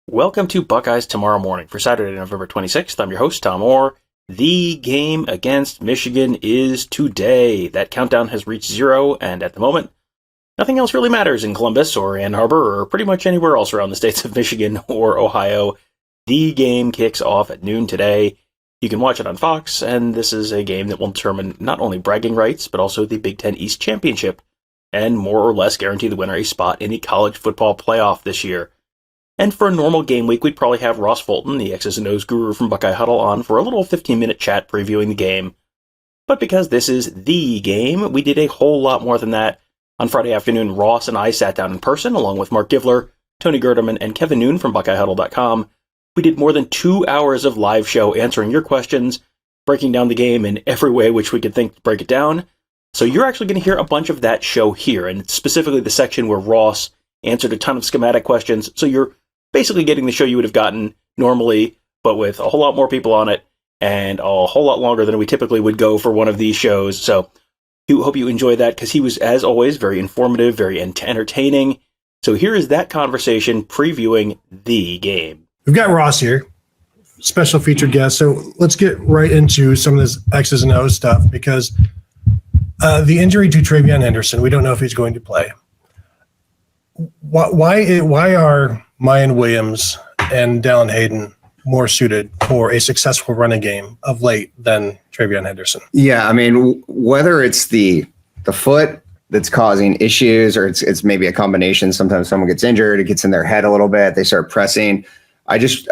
Welcome to Buckeyes Tomorrow Morning for Saturday, November 26th. I'm your host, Tom Orr. The game against Michigan is today. That countdown has reached 0, and at the moment, nothing else really matters in Columbus or Ann Arbor or pretty much anywhere else around the states of Michigan or Ohio. The game kicks off at noon today. You can watch it on Fox, and this is a game that will determine not only bragging rights, but also the Big Ten East Championship, and more or less guarantee the winner a spot in the college football playoff this year. And for a normal game week, we'd probably have Ross Fulton, the X's and O's guru from BuckeyeHuddle, on for a little 15-minute chat previewing the game. But because this is the game, we did a whole lot more than that. On Friday afternoon, Ross and I sat down in person, along with Marc Givler, Tony Gerdeman, and Kevin Noon from BuckeyeHuddle.com. We did more than 2 hours of live show answering your questions, breaking down the game in every way which we could think to break it down. So you're actually going to hear a bunch of that show here, and specifically the section where Ross answered a ton of schematic questions. So you're basically getting the show you would have gotten normally, but with a whole lot more people on it, and a whole lot longer than we typically would go for one of these shows. So I hope you enjoy that, because he was, as always, very informative, very entertaining. So here is that conversation previewing the game. We've got Ross here, special featured guest. So let's get right into some of this X's and O's stuff, because the injury to TreVeyon Henderson, we don't know if he's going to play. Why are Mayan Williams and Dallin Hayden more suited for a successful running game of late than TreVeyon Henderson? Yeah, I mean, whether it's the foot that's causing issues, or it's maybe a combination. Sometimes someone gets injured, it gets in their head a little bit, they start pressing. I just,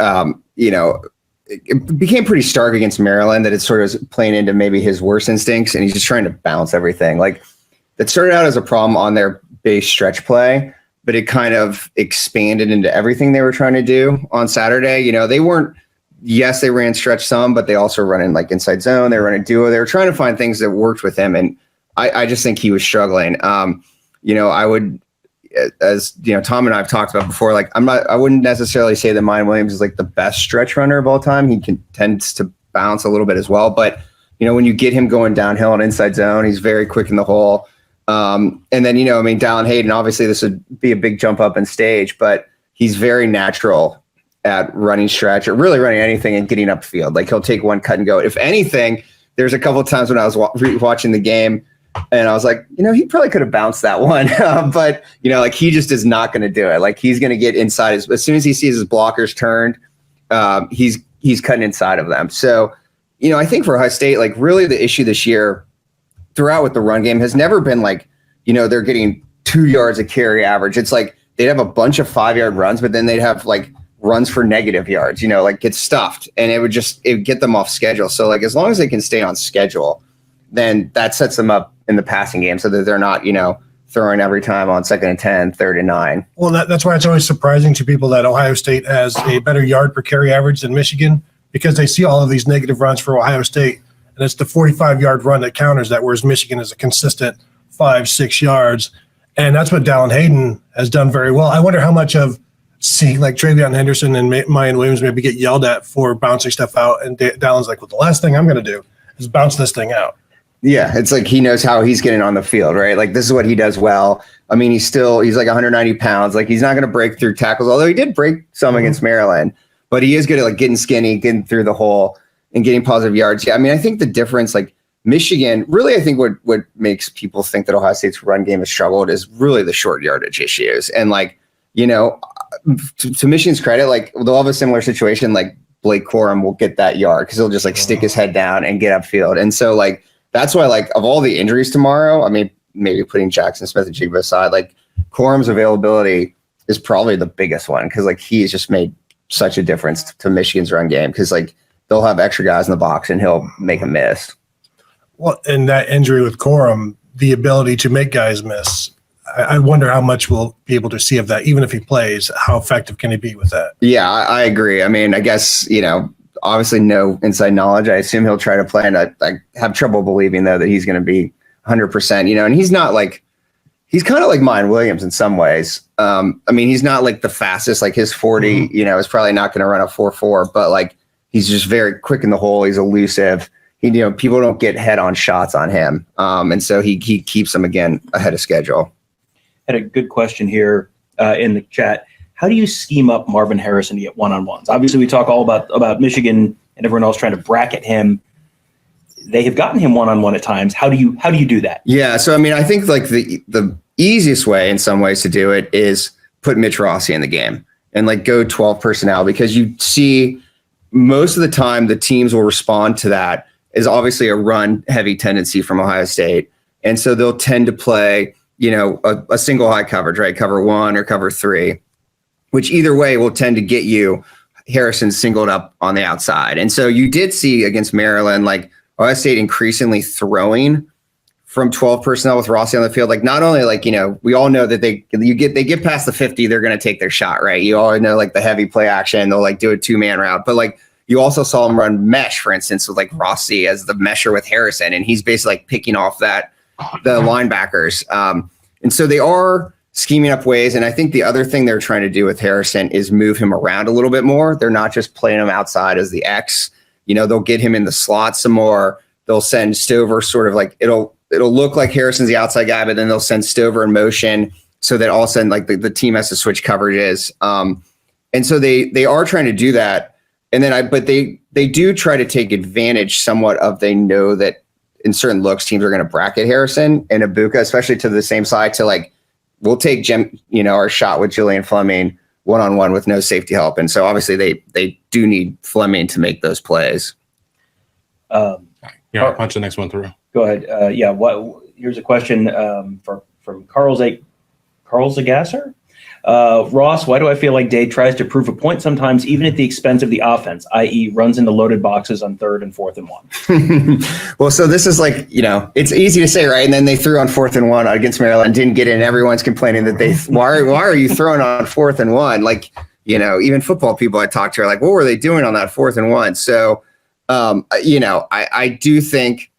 it became pretty stark against Maryland that it's sort of playing into maybe his worst instincts, and he's just trying to bounce everything. Like, that started out as a problem on their base stretch play, but it kind of expanded into everything they were trying to do on Saturday. You know, they ran stretch some, but they also run in like inside zone. They were running duo. They were trying to find things that worked with him. And I just think he was struggling. I would, as you know, Tom and I have talked about before, like I wouldn't necessarily say that Mayan Williams is like the best stretch runner of all time. He tends to bounce a little bit as well. But, you know, when you get him going downhill and inside zone, he's very quick in the hole. And then, Dallin Hayden, obviously this would be a big jump up in stage, but he's very natural at running stretch or really running anything and getting upfield. Like, he'll take one cut and go. If anything, there's a couple of times when I was watching the game and I was like, he probably could have bounced that one. But, he just is not going to do it. Like, he's going to get inside as soon as he sees his blockers turned, he's cutting inside of them. So, I think for Ohio State, like, really the issue this year throughout with the run game has never been like, they're getting 2 yards a carry average. It's like they'd have a bunch of 5-yard runs, but then they'd have like runs for negative yards, like get stuffed, and it would get them off schedule. So like, as long as they can stay on schedule, then that sets them up in the passing game so that they're not, throwing every time on 2nd and 10, 3rd and 9. Well, that's why it's always surprising to people that Ohio State has a better yard per carry average than Michigan, because they see all of these negative runs for Ohio State. And it's the 45-yard run that counters that, whereas Michigan is a consistent 5-6 yards. And that's what Dallin Hayden has done very well. I wonder how much of seeing like TreVeyon Henderson and Mayan Williams maybe get yelled at for bouncing stuff out. And Dallin's like, well, the last thing I'm going to do is bounce this thing out. Yeah, it's like he knows how he's getting on the field, right? Like, this is what he does well. I mean, he's like 190 pounds. Like, he's not going to break through tackles, although he did break some against Maryland. But he is good at like getting skinny, getting through the hole, and getting positive yards. Yeah, I mean, I think the difference, like Michigan, really, I think what makes people think that Ohio State's run game has struggled is really the short yardage issues. And like, to Michigan's credit, like they'll have a similar situation. Like Blake Corum will get that yard because he'll just like stick his head down and get upfield. And so like, that's why like of all the injuries tomorrow, I mean, maybe putting Jackson Smith-Njigba aside, like Corum's availability is probably the biggest one, because like he has just made such a difference to Michigan's run game, because like they'll have extra guys in the box and he'll make a miss. Well, and that injury with Corum, the ability to make guys miss, I wonder how much we'll be able to see of that. Even if he plays, how effective can he be with that? Yeah, I agree. I mean, I guess, obviously no inside knowledge. I assume he'll try to play, and I have trouble believing, though, that he's going to be 100%, and he's not like, he's kind of like Mayan Williams in some ways. I mean, he's not like the fastest, like his 40, is probably not going to run a 4.4, but like, he's just very quick in the hole. He's elusive. People don't get head-on shots on him, and so he keeps them again ahead of schedule. Had a good question here in the chat. how do you scheme up Marvin Harrison to get one-on-ones? Obviously, we talk all about Michigan and everyone else trying to bracket him. They have gotten him one-on-one at times. How do you do that? Yeah, so I mean, I think like the easiest way in some ways to do it is put Mitch Rossi in the game and like go 12 personnel, because you see most of the time the teams will respond to that is obviously a run heavy tendency from Ohio State. And so they'll tend to play, a single high coverage, right? Cover 1 or cover 3, which either way will tend to get you Harrison singled up on the outside. And so you did see against Maryland, like Ohio State increasingly throwing from 12 personnel with Rossi on the field. Like not only like, we all know that they get past the 50, they're going to take their shot, right? You all know like the heavy play action, they'll like do a 2-man route, but like you also saw them run mesh, for instance, with like Rossi as the mesher with Harrison. And he's basically like picking off the linebackers. And so they are scheming up ways. And I think the other thing they're trying to do with Harrison is move him around a little bit more. They're not just playing him outside as the X. They'll get him in the slot some more. They'll send Stover sort of like it'll look like Harrison's the outside guy, but then they'll send Stover in motion so that all of a sudden like the team has to switch coverages. And so they are trying to do that. And then but they do try to take advantage somewhat of, they know that in certain looks teams are going to bracket Harrison and Ibuka, especially to the same side, to like, we'll take Jim, our shot with Julian Fleming one-on-one with no safety help. And so obviously they do need Fleming to make those plays. I'll punch the next one through. Go ahead. Here's a question from Carl Zagasser. Ross, why do I feel like Day tries to prove a point sometimes, even at the expense of the offense, i.e. runs into loaded boxes on 3rd and 4th and 1? Well, so this is like, it's easy to say, right? And then they threw on 4th and 1 against Maryland, didn't get in. Everyone's complaining that why are you throwing on 4th and 1? Like, even football people I talked to are like, what were they doing on that 4th and 1? So, I do think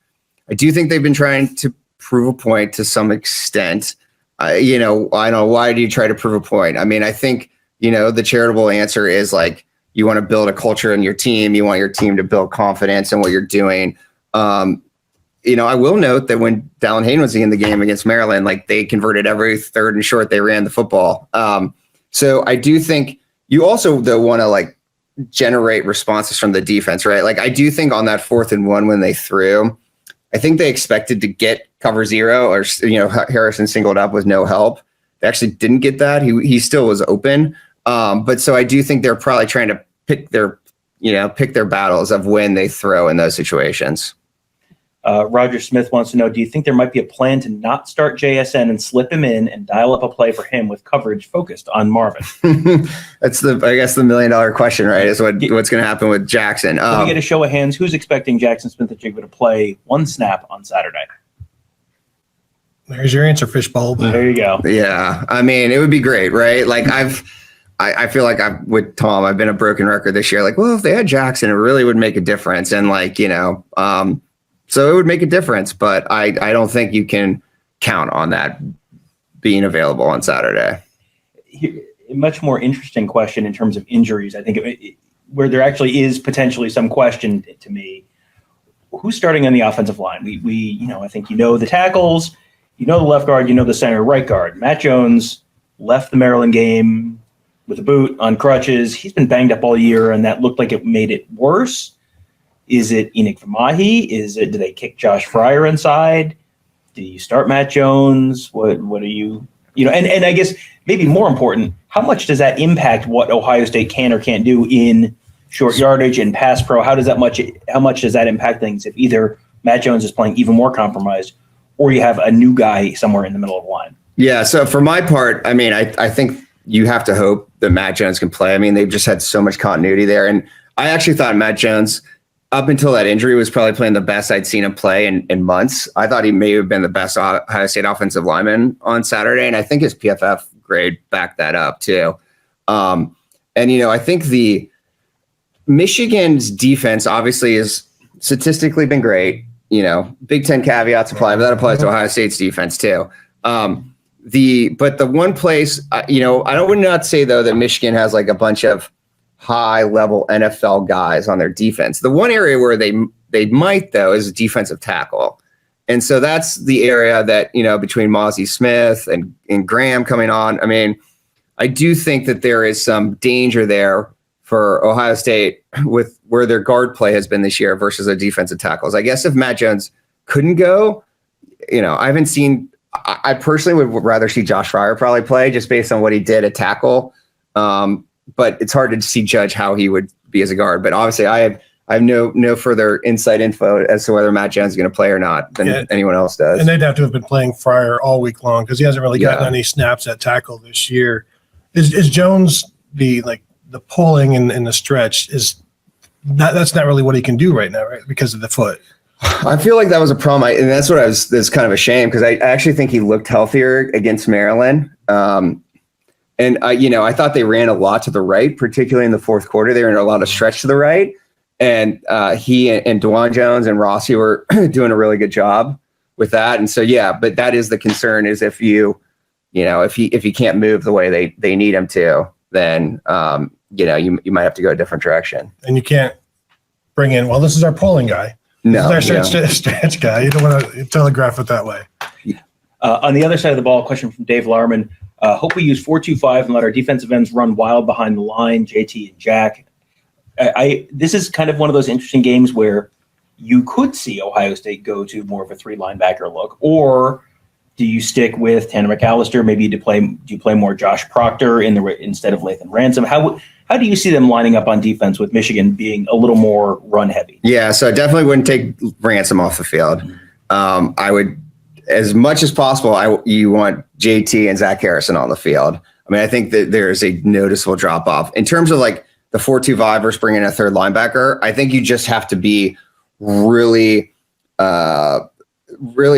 they've been trying to prove a point to some extent. I don't know, why do you try to prove a point? I mean, I think, the charitable answer is like, you want to build a culture in your team. You want your team to build confidence in what you're doing. I will note that when Dallin Hayden was in the game against Maryland, like they converted every 3rd and short, they ran the football. So I do think you also though want to like generate responses from the defense, right? Like I do think on that 4th and 1 when they threw, I think they expected to get cover 0 or, Harrison singled up with no help. They actually didn't get that. He still was open. But so I do think they're probably trying to pick their battles of when they throw in those situations. Roger Smith wants to know, do you think there might be a plan to not start JSN and slip him in and dial up a play for him with coverage focused on Marvin? That's the $1 million question, right? Is what's going to happen with Jackson. Can we get a show of hands? Who's expecting Jackson Smith-Njigba to play 1 snap on Saturday? There's your answer, Fishbowl. There you go. Yeah. I mean, it would be great, right? Like I feel like with Tom, I've been a broken record this year. Like, well, if they had Jackson, it really would make a difference. And like, so it would make a difference, but I don't think you can count on that being available on Saturday. A much more interesting question in terms of injuries, I think, where there actually is potentially some question to me. Who's starting on the offensive line? I think the tackles, the left guard, the center, right guard. Matt Jones left the Maryland game with a boot on crutches. He's been banged up all year, and that looked like it made it worse. Is it Enoch Vamahi? Do they kick Josh Fryer inside? Do you start Matt Jones? What are you, and I guess maybe more important, how much does that impact what Ohio State can or can't do in short yardage and pass pro? How much does that impact things if either Matt Jones is playing even more compromised or you have a new guy somewhere in the middle of the line? Yeah. So for my part, I mean, I think you have to hope that Matt Jones can play. I mean, they've just had so much continuity there. And I actually thought Matt Jones, up until that injury, was probably playing the best I'd seen him play in months. I thought he may have been the best Ohio State offensive lineman on Saturday. And I think his PFF grade backed that up too. And, I think the Michigan's defense obviously has statistically been great. Big Ten caveats apply, but that applies to Ohio State's defense too. But the one place, I would not say though that Michigan has like a bunch of high level NFL guys on their defense. The one area where they might though is defensive tackle. And so that's the area that, between Mozzie Smith and Graham coming on. I mean, I do think that there is some danger there for Ohio State with where their guard play has been this year versus their defensive tackles. I guess if Matt Jones couldn't go, I haven't seen. I personally would rather see Josh Fryer probably play just based on what he did at tackle. But it's hard to judge how he would be as a guard. But obviously, I have no further inside info as to whether Matt Jones is going to play or not than anyone else does. And they'd have to have been playing Fryer all week long because he hasn't really gotten any snaps at tackle this year. Is Jones the pulling and the stretch that's not really what he can do right now, right? Because of the foot. I feel like that was a problem, and that's what that's kind of a shame because I actually think he looked healthier against Maryland. And I thought they ran a lot to the right, particularly in the fourth quarter. They ran a lot of stretch to the right, and he and DeJuan Jones and Rossi were doing a really good job with that. And so, but that is the concern: is if if he can't move the way they need him to, then you might have to go a different direction. And you can't bring in. Well, this is our polling guy. No, this is our stretch guy. You don't want to telegraph it that way. On the other side of the ball, a question from Dave Larman. Hope we use 4-2-5 and let our defensive ends run wild behind the line, JT and Jack. This is kind of one of those interesting games where you could see Ohio State go to more of a 3 linebacker look, or do you stick with Tanner McAllister? Maybe do you play more Josh Proctor instead of Lathan Ransom? How do you see them lining up on defense with Michigan being a little more run heavy? Yeah, so I definitely wouldn't take Ransom off the field. I would, as much as possible, you want JT and Zach Harrison on the field. I mean, I think that there's a noticeable drop off in terms of like the 4-2-5 versus bringing in a third linebacker. I think you just have to be really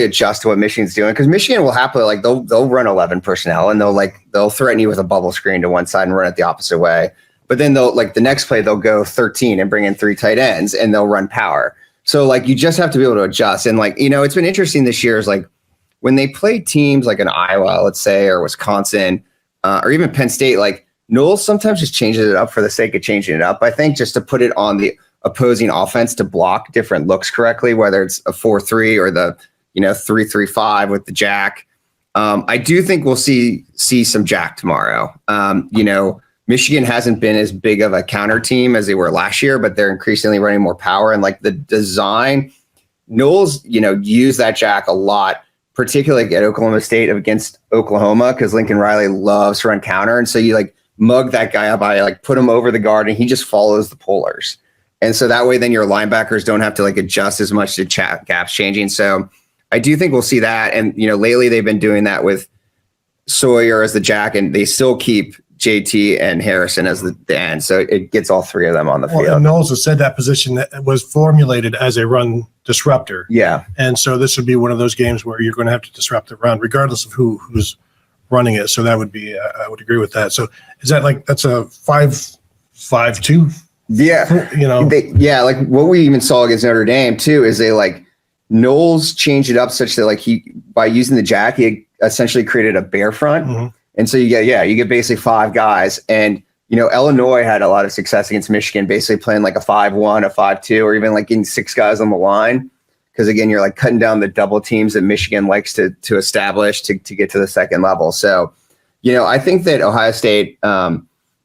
adjust to what Michigan's doing, because Michigan will happily they'll run 11 personnel and they'll threaten you with a bubble screen to one side and run it the opposite way. But then the next play they'll go 13 and bring in 3 tight ends and they'll run power. So you just have to be able to adjust. And it's been interesting this year is when they play teams like in Iowa, let's say, or Wisconsin, or even Penn State, Knowles sometimes just changes it up for the sake of changing it up. I think just to put it on the opposing offense to block different looks correctly, whether it's a 4-3 or the 3-3-5 with the jack. I do think we'll see some jack tomorrow. Michigan hasn't been as big of a counter team as they were last year, but they're increasingly running more power. And the design, Knowles, used that jack a lot, particularly at Oklahoma State against Oklahoma, because Lincoln Riley loves to run counter. And so you mug that guy up by put him over the guard and he just follows the pullers. And so that way, then your linebackers don't have to adjust as much to gaps changing. So I do think we'll see that. And, lately they've been doing that with Sawyer as the jack, and they still keep JT and Harrison as the end. So it gets all 3 of them on the field. And Knowles has said that position that was formulated as a run disruptor. Yeah. And so this would be one of those games where you're going to have to disrupt the run regardless of who's running it. So that would be, I would agree with that. So is that that's a 5-5-2? Yeah. What we even saw against Notre Dame too, is they Knowles changed it up such that he, by using the jack, he essentially created a bear front. Mm-hmm. And so you get basically 5 guys. And, Illinois had a lot of success against Michigan, basically playing a 5-1, a 5-2, or even getting 6 guys on the line. Because again, you're cutting down the double teams that Michigan likes to establish to get to the second level. So, I think that Ohio State,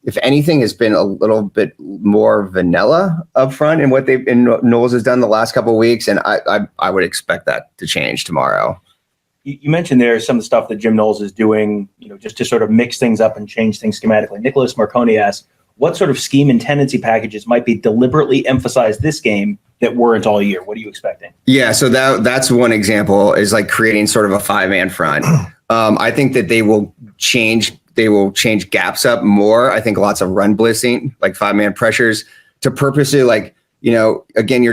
if anything, has been a little bit more vanilla up front in what Knowles has done the last couple of weeks. And I would expect that to change tomorrow. You mentioned there some of the stuff that Jim Knowles is doing, just to sort of mix things up and change things schematically. Nicholas Marconi asks, what sort of scheme and tendency packages might be deliberately emphasized this game that weren't all year? What are you expecting? Yeah, so that's one example, is creating sort of a 5-man front. I think that they will change gaps up more. I think lots of run blitzing, 5-man pressures, to purposely again,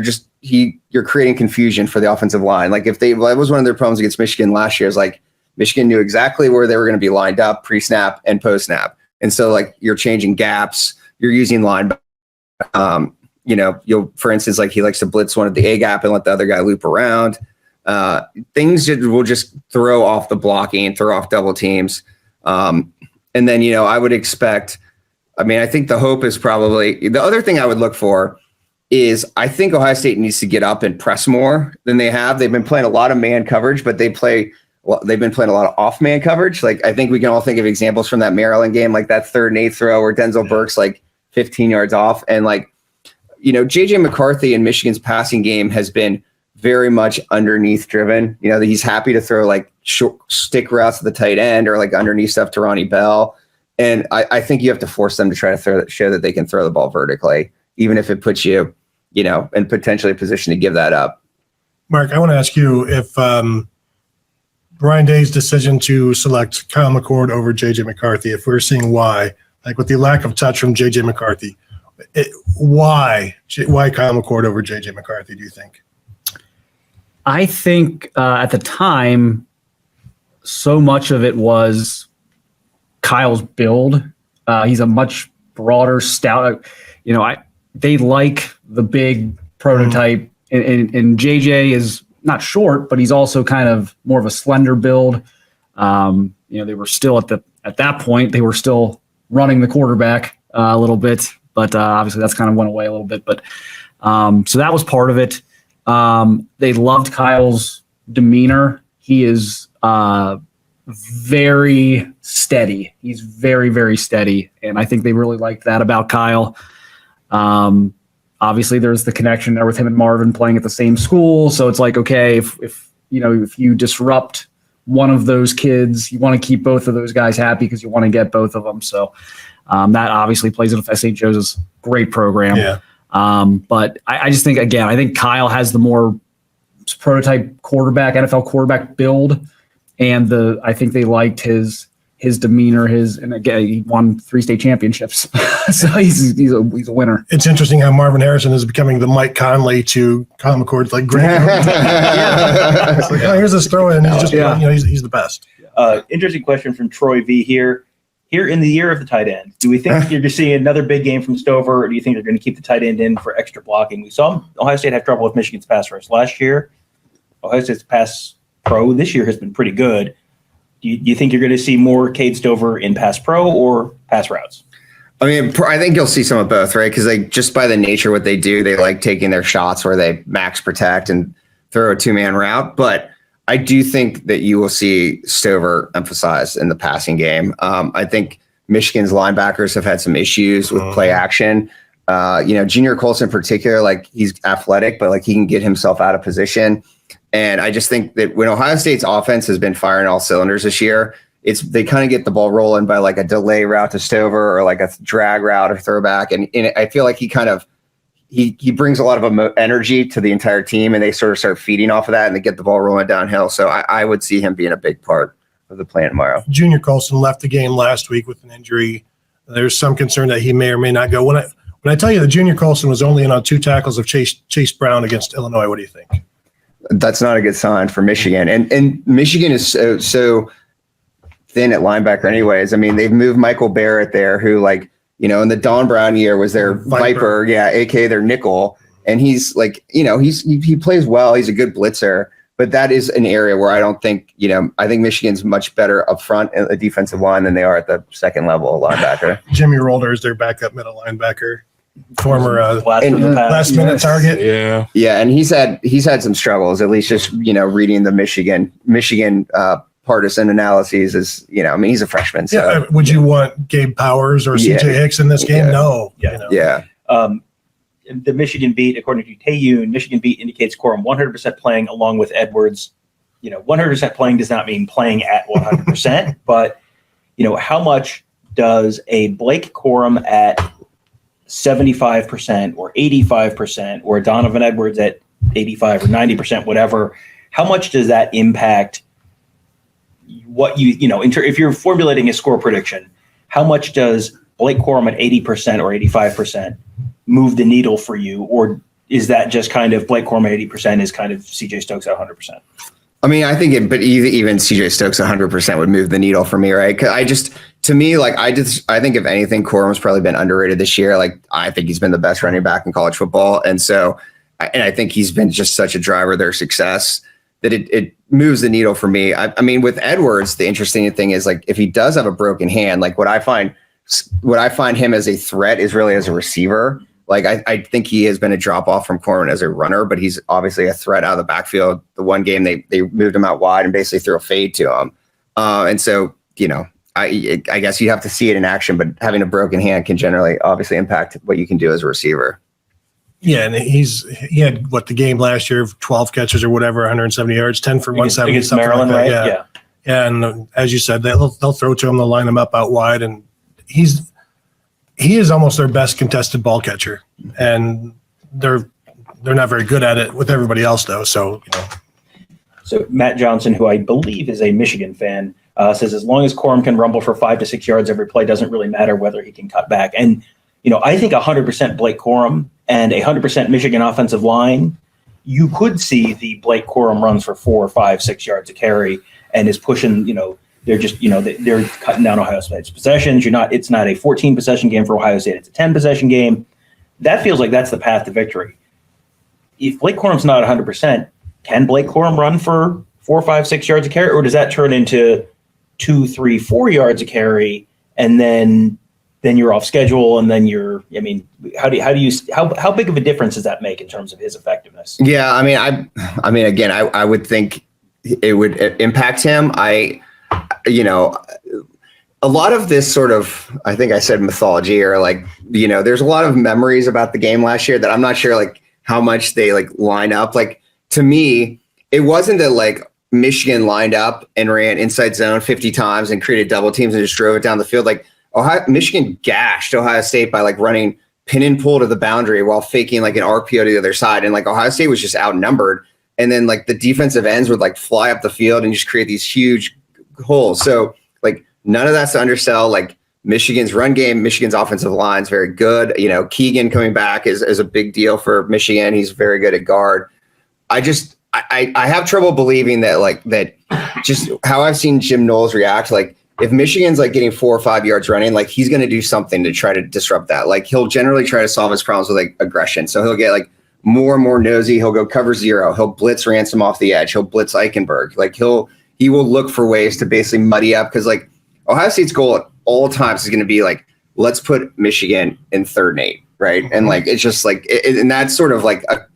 you're creating confusion for the offensive line. That was one of their problems against Michigan last year, is Michigan knew exactly where they were going to be lined up pre-snap and post-snap. And so you're changing gaps, you're using line, you'll, for instance, he likes to blitz one at the A gap and let the other guy loop around. Things will just throw off the blocking, throw off double teams. And then, I would expect, I think the hope is probably, the other thing I would look for is, I think Ohio State needs to get up and press more than they have. They've been playing a lot of man coverage, but they play well, they've been playing a lot of off-man coverage. Like, I think we can all think of examples from that Maryland game, like that 3rd and 8 throw where Denzel Burke's like 15 yards off. And like, JJ McCarthy in Michigan's passing game has been very much underneath driven. He's happy to throw like short stick routes to the tight end or like underneath stuff to Ronnie Bell. And I think you have to force them to try to show that they can throw the ball vertically, even if it puts you, in potentially a position to give that up. Mark, I want to ask you if Brian Day's decision to select Kyle McCord over J.J. McCarthy, if we're seeing why, like with the lack of touch from J.J. McCarthy, why Kyle McCord over J.J. McCarthy, do you think? I think at the time, so much of it was Kyle's build. He's a much broader, stout. They like the big prototype, and JJ is not short, but he's also kind of more of a slender build. They were still at that point they were still running the quarterback a little bit, but obviously that's kind of went away a little bit. But so that was part of it. They loved Kyle's demeanor. He is very steady. He's very, very steady. And I think they really liked that about Kyle. Obviously there's the connection there with him and Marvin playing at the same school. So it's like, okay, if you disrupt one of those kids, you want to keep both of those guys happy because you want to get both of them. So that obviously plays into St. Joseph's great program. Yeah. But I just think, again, I think Kyle has the more prototype quarterback, NFL quarterback build. And I think they liked his demeanor, and again, he won 3 state championships. So he's a winner. It's interesting how Marvin Harrison is becoming the Mike Conley to Kyle McCord's like great. Yeah. It's like, here's this throw in. He's just, he's the best. Interesting question from Troy V here. Here in the year of the tight end, do we think you're going to see another big game from Stover, or do you think they're going to keep the tight end in for extra blocking? We saw Ohio State have trouble with Michigan's pass rush last year. Ohio State's pass pro this year has been pretty good. Do you think you're going to see more Cade Stover in pass pro or pass routes? I mean, I think you'll see some of both, right? Because just by the nature of what they do, they like taking their shots where they max protect and throw a 2-man route. But I do think that you will see Stover emphasized in the passing game. I think Michigan's linebackers have had some issues with play action. Junior Colson in particular, like he's athletic, but like he can get himself out of position. And I just think that when Ohio State's offense has been firing all cylinders this year, they kind of get the ball rolling by like a delay route to Stover or like a drag route or throwback. And I feel like he brings a lot of energy to the entire team, and they sort of start feeding off of that and they get the ball rolling downhill. So I would see him being a big part of the plan tomorrow. Junior Colson left the game last week with an injury. There's some concern that he may or may not go. When I tell you that Junior Colson was only in on 2 tackles of Chase Brown against Illinois, what do you think? That's not a good sign for Michigan. And Michigan is so thin at linebacker anyways. I mean, they've moved Michael Barrett there, who in the Don Brown year was their Viper, aka their nickel. And he's like, he plays well. He's a good blitzer, but that is an area where I don't think, I think Michigan's much better up front at the defensive line than they are at the second level of linebacker. Jimmy Rolder is their backup middle linebacker. Former last minute target. Yeah. And he's had some struggles, at least just, reading the Michigan partisan analyses is, he's a freshman. So. Yeah. Would you want Gabe Powers or CJ Hicks in this game? No. Yeah. The Michigan beat, according to Taeyun, Michigan beat indicates Corum 100% playing along with Edwards. 100% playing does not mean playing at 100%, but how much does a Blake Corum at 75% or 85% or Donovan Edwards at 85 or 90%, whatever, how much does that impact what if you're formulating a score prediction, how much does Blake Corum at 80% or 85% move the needle for you? Or is that just kind of Blake Corum at 80% is kind of CJ Stokes at 100%? I mean, I think but even CJ Stokes 100% would move the needle for me, right? Because I think if anything, Corum's probably been underrated this year. Like, I think he's been the best running back in college football. And so, I think he's been just such a driver of their success that it moves the needle for me. I mean, with Edwards, the interesting thing is like, if he does have a broken hand, like what I find him as a threat is really as a receiver. Like I think he has been a drop off from Corum as a runner, but he's obviously a threat out of the backfield. The one game they moved him out wide and basically threw a fade to him. And so, I guess you have to see it in action, but having a broken hand can generally obviously impact what you can do as a receiver. Yeah, and he had the game last year, 12 catches or whatever, 170 yards, 10 for 170. Against Maryland, like that. right? Yeah. And as you said, they'll throw to him, they'll line him up out wide, and he is almost their best contested ball catcher, and they're not very good at it with everybody else though. So So Matt Johnson, who I believe is a Michigan fan, says as long as Corum can rumble for 5 to 6 yards every play, doesn't really matter whether he can cut back. And I think 100% Blake Corum and 100% Michigan offensive line, you could see the Blake Corum runs for 4, 5, 6 yards a carry and is pushing. They're just, they're cutting down Ohio State's possessions. It's not a 14 possession game for Ohio State. It's a 10 possession game. That feels like that's the path to victory. If Blake Corum's not 100%, can Blake Corum run for 4, 5, 6 yards a carry, or does that turn into 2, 3, 4 yards a carry, and then you're off schedule, and then how big of a difference does that make in terms of his effectiveness? Yeah, again, I would think it would impact him. A lot of this sort of, I think I said mythology, or there's a lot of memories about the game last year that I'm not sure how much they line up. To me, it wasn't that Michigan lined up and ran inside zone 50 times and created double teams and just drove it down the field. Michigan gashed Ohio State by running pin and pull to the boundary while faking an RPO to the other side. And Ohio State was just outnumbered. And then the defensive ends would fly up the field and just create these huge holes. So none of that's to undersell Michigan's run game. Michigan's offensive line is very good. Keegan coming back is a big deal for Michigan. He's very good at guard. I have trouble believing that that just how I've seen Jim Knowles react. If Michigan's getting 4 or 5 yards running, he's going to do something to try to disrupt that. He'll generally try to solve his problems with aggression. So he'll get more and more nosy. He'll go cover zero. He'll blitz Ransom off the edge. He'll blitz Eichenberg. He will look for ways to basically muddy up, because Ohio State's goal at all times is going to be let's put Michigan in 3rd and 8, right? And it's just and that's sort of a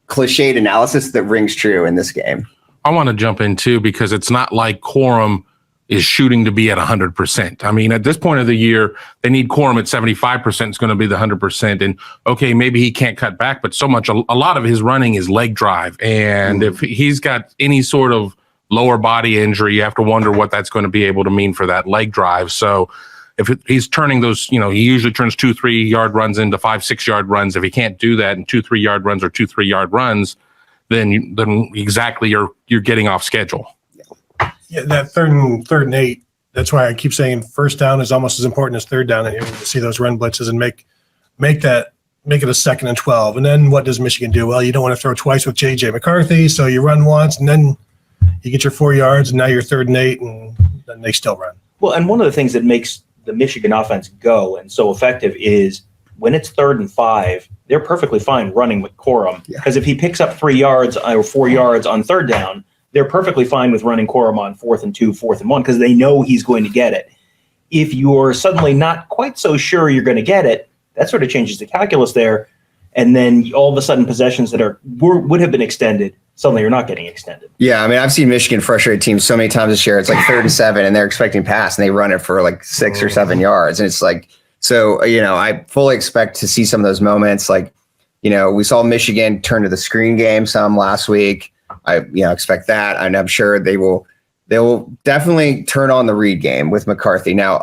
cliched analysis that rings true in this game. I want to jump in too, because it's not like Corum is shooting to be at 100%. At this point of the year, they need Corum at 75%. It's going to be the 100%. And okay, maybe he can't cut back, but a lot of his running is leg drive. And if he's got any sort of lower body injury, you have to wonder what that's going to be able to mean for that leg drive. So if he's turning those, he usually turns 2, 3 yard runs into 5, 6 yard runs. If he can't do that in 2, 3 yard runs or 2, 3 yard runs, then exactly you're getting off schedule. yeah, that third and 8. That's why I keep saying first down is almost as important as third down. And you see those run blitzes and make it a 2nd and 12. And then what does Michigan do? Well, you don't want to throw twice with J.J. McCarthy, so you run once, and then you get your 4 yards, and now you're 3rd and 8, and then they still run. Well, and one of the things that makes the Michigan offense go and so effective is when it's 3rd and 5, they're perfectly fine running with Corum, because if he picks up 3 yards or 4 yards on 3rd down, they're perfectly fine with running Corum on 4th and 2, 4th and 1, because they know he's going to get it. If you're suddenly not quite so sure you're going to get it, that sort of changes the calculus there. And then all of a sudden possessions that would have been extended, suddenly you're not getting extended. Yeah, I've seen Michigan frustrate teams so many times this year. It's 3rd and 7, and they're expecting pass, and they run it for 6 or 7 yards. And it's so, I fully expect to see some of those moments. We saw Michigan turn to the screen game some last week. I expect that, and I'm sure they will definitely turn on the read game with McCarthy. Now,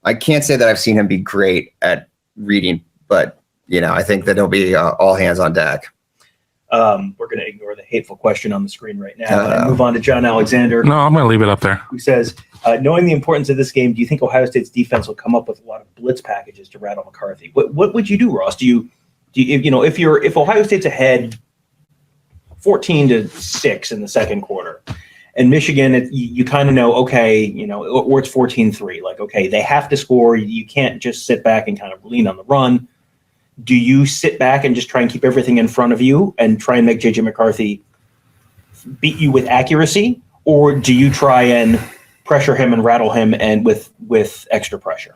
I can't say that I've seen him be great at reading, but I think that he'll be all hands on deck. We're going to ignore the hateful question on the screen right now and move on to John Alexander. No, I'm going to leave it up there. Who says, knowing the importance of this game, do you think Ohio State's defense will come up with a lot of blitz packages to rattle McCarthy? What would you do, Ross? If Ohio State's ahead 14-6 in the second quarter, and Michigan, you kind of know, okay, or it's 14-3, okay, they have to score. You can't just sit back and kind of lean on the run. Do you sit back and just try and keep everything in front of you and try and make J.J. McCarthy beat you with accuracy, or do you try and pressure him and rattle him and with extra pressure?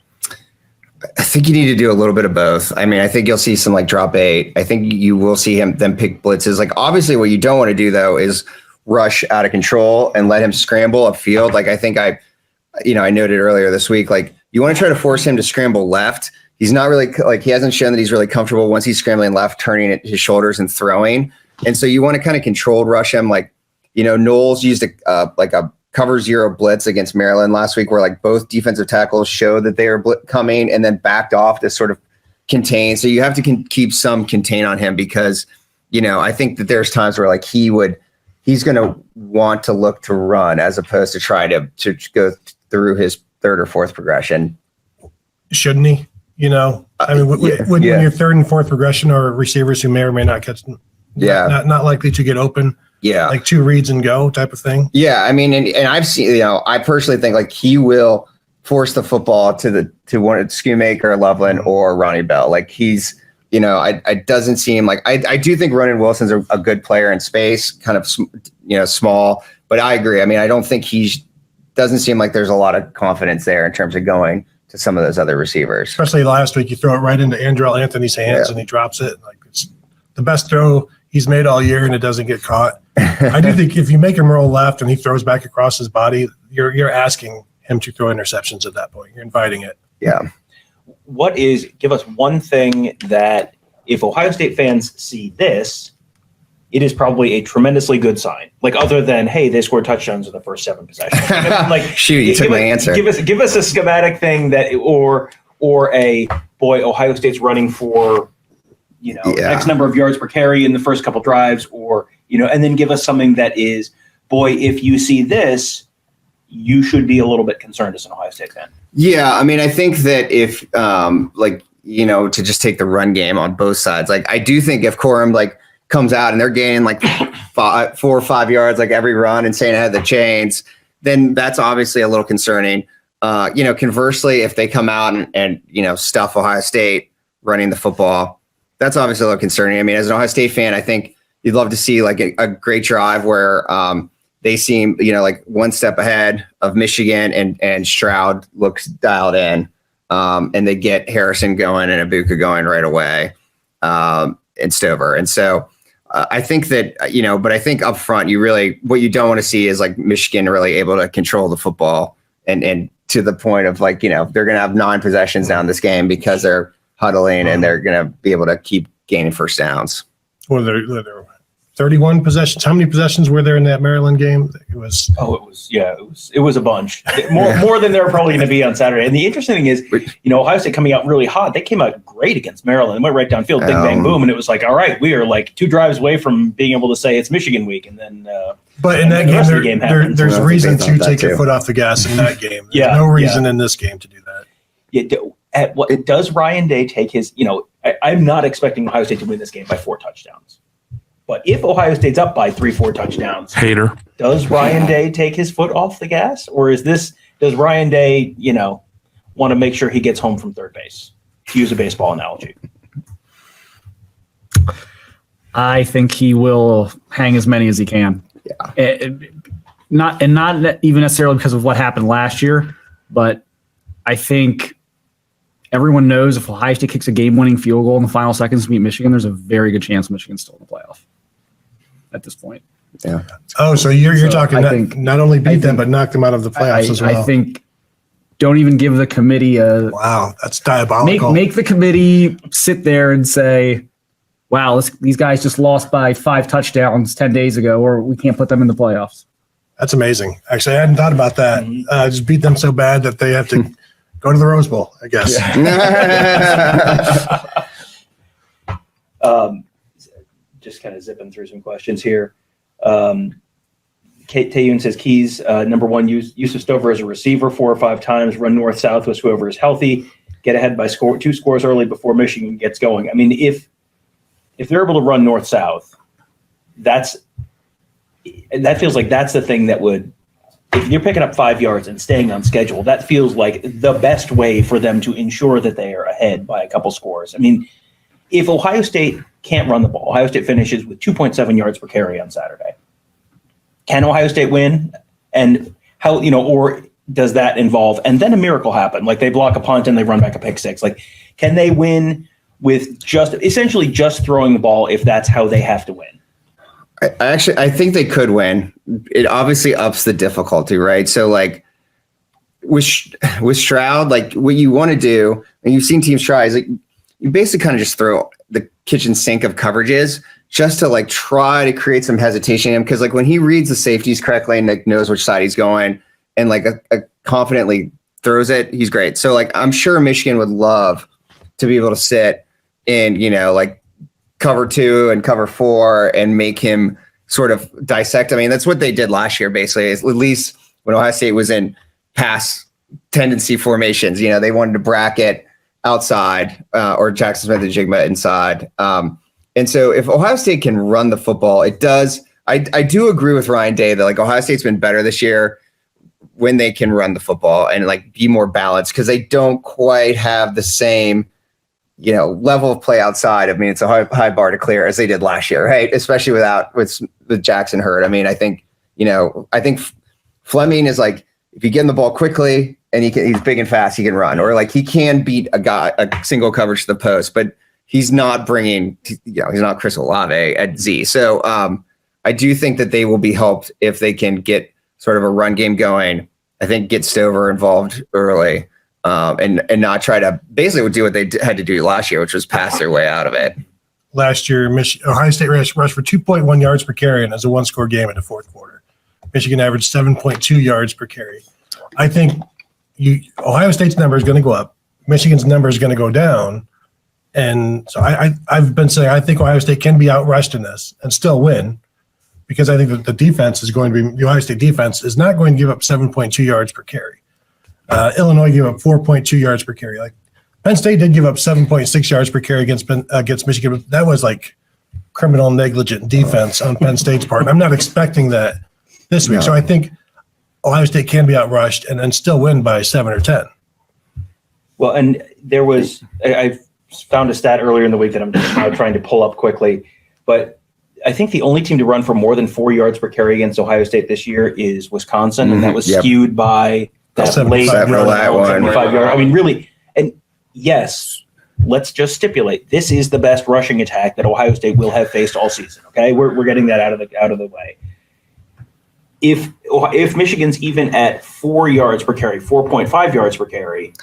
I think you need to do a little bit of both. I mean, I think you'll see some like drop 8. I think you will see them pick blitzes. Like obviously what you don't want to do though is rush out of control and let him scramble upfield. Like I think I noted earlier this week, like you want to try to force him to scramble left. He's not really like, he hasn't shown that he's really comfortable once he's scrambling left, turning his shoulders and throwing. And so you want to kind of controlled rush him. Like, Knowles used a cover 0 blitz against Maryland last week where like both defensive tackles showed that they were coming and then backed off to sort of contain. So you have to keep some contain on him because, I think that there's times where like he's going to want to look to run as opposed to try to go through his third or fourth progression. Shouldn't he? I mean, when your third and fourth progression are receivers who may or may not catch them. Yeah. Not likely to get open. Yeah. Like 2 reads and go type of thing. Yeah. I mean, and I've seen, I personally think like he will force the football to one of Schoonmaker, Loveland, or Ronnie Bell. Like he's, it doesn't seem like, I do think Ronan Wilson's a good player in space, kind of, small, but I agree. I mean, I don't think doesn't seem like there's a lot of confidence there in terms of going to some of those other receivers. Especially last week, you throw it right into Andrell Anthony's hands and he drops it. Like it's the best throw he's made all year and it doesn't get caught. I do think if you make him roll left and he throws back across his body, you're asking him to throw interceptions at that point. You're inviting it. Yeah. Give us one thing that if Ohio State fans see this, it is probably a tremendously good sign. Like other than, hey, they scored touchdowns in the first 7 possessions. Like shoot, you took my answer. Give us a schematic thing that or a boy, Ohio State's running for X number of yards per carry in the first couple drives, or and then give us something that is, boy, if you see this, you should be a little bit concerned as an Ohio State fan. Yeah, I mean, I think that if to just take the run game on both sides, like I do think if Corum like comes out and they're gaining like 4 or 5 yards like every run and staying ahead of the chains, then that's obviously a little concerning. Conversely, if they come out and stuff Ohio State running the football, that's obviously a little concerning. I mean, as an Ohio State fan, I think you'd love to see like a great drive where they seem, like one step ahead of Michigan and Stroud looks dialed in and they get Harrison going and Ibuka going right away and Stover. And so I think that, but I think up front, what you don't want to see is like Michigan really able to control the football and to the point of like, they're going to have 9 possessions down this game because they're huddling and they're going to be able to keep gaining first downs. Well, there 31 possessions. How many possessions were there in that Maryland game? It was a bunch. More than there were probably going to be on Saturday. And the interesting thing is, Ohio State coming out really hot. They came out great against Maryland. Went right downfield, bing, bang, boom. And it was like, all right, we are like 2 drives away from being able to say it's Michigan week. And then, but in that game, there's a reason to take your foot off the gas in that game. There's no reason in this game to do that. Yeah. Does Ryan Day take his, I'm not expecting Ohio State to win this game by 4 touchdowns. But if Ohio State's up by 3-4 touchdowns, does Ryan Day take his foot off the gas? Or does Ryan Day, want to make sure he gets home from third base, to use a baseball analogy? I think he will hang as many as he can. Yeah. Not even necessarily because of what happened last year, but I think everyone knows if Ohio State kicks a game-winning field goal in the final seconds to beat Michigan, there's a very good chance Michigan's still in the playoff at this point. Yeah. Oh, so you're talking not only beat them, but knock them out of the playoffs as well. I think don't even give the committee a... Wow, that's diabolical. Make the committee sit there and say, wow, these guys just lost by 5 touchdowns 10 days ago, or we can't put them in the playoffs. That's amazing. Actually, I hadn't thought about that. Just beat them so bad that they have to go to the Rose Bowl, I guess. Just kind of zipping through some questions here. Kate Tayun says Keys, number 1, Yusuf Stover as a receiver 4 or 5 times, run north-south with whoever is healthy, get ahead by 2 scores early before Michigan gets going. I mean, if they're able to run north-south, that feels like that's the thing that would, if you're picking up 5 yards and staying on schedule, that feels like the best way for them to ensure that they are ahead by a couple scores. I mean, if Ohio State can't run the ball, Ohio State finishes with 2.7 yards per carry on Saturday. Can Ohio State win? And how, or does that involve? And then a miracle happen. Like they block a punt and they run back a pick six. Like, can they win with essentially just throwing the ball if that's how they have to win? I think they could win. It obviously ups the difficulty, right? So like with Stroud, like what you want to do, and you've seen teams try, is like you basically kind of just throw the kitchen sink of coverages just to like try to create some hesitation in him. Because like when he reads the safeties correctly and like knows which side he's going and like confidently throws it, he's great. So like I'm sure Michigan would love to be able to sit in, like cover 2 and cover 4 and make him sort of dissect. I mean, that's what they did last year, basically, at least when Ohio State was in pass tendency formations. They wanted to bracket outside or Jackson Smith-Njigba inside. And so if Ohio State can run the football, it does. I do agree with Ryan Day that like Ohio State's been better this year when they can run the football and like be more balanced because they don't quite have the same level of play outside. I mean, it's a high bar to clear as they did last year, right? Especially with Jackson hurt. I mean, I think Fleming is like, if you get him the ball quickly and he's big and fast, he can run, or like he can beat a single coverage to the post, but he's not bringing, he's not Chris Olave at Z. So I do think that they will be helped if they can get sort of a run game going. I think get Stover involved early. And not try to basically do what they had to do last year, which was pass their way out of it. Last year, Ohio State rushed for 2.1 yards per carry, and as a one-score game in the fourth quarter. Michigan averaged 7.2 yards per carry. I think Ohio State's number is going to go up. Michigan's number is going to go down. And so I've been saying I think Ohio State can be outrushed in this and still win because I think that the defense is going to be – the Ohio State defense is not going to give up 7.2 yards per carry. Illinois gave up 4.2 yards per carry. Like Penn State did give up 7.6 yards per carry against Michigan, but that was like criminal negligent defense on Penn State's part. And I'm not expecting that this week. No. So I think Ohio State can be outrushed and still win by 7 or 10. Well, and there was I found a stat earlier in the week that I'm just now trying to pull up quickly, but I think the only team to run for more than 4 yards per carry against Ohio State this year is Wisconsin, and that was skewed by that late 75 yard. I mean, really, and yes, let's just stipulate this is the best rushing attack that Ohio State will have faced all season. Okay, we're getting that out of the way. If Michigan's even at 4 yards per carry, 4.5 yards per carry,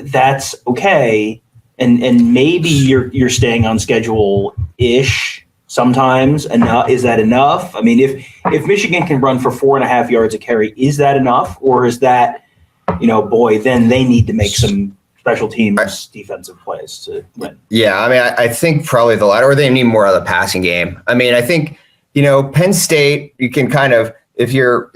that's okay, and maybe you're staying on schedule ish sometimes. And is that enough? I mean, if Michigan can run for 4.5 yards a carry, is that enough, or is that then they need to make some special teams defensive plays to win? Yeah, I mean, I think probably the latter, or they need more of the passing game. I mean, I think Penn State, you can kind of if you're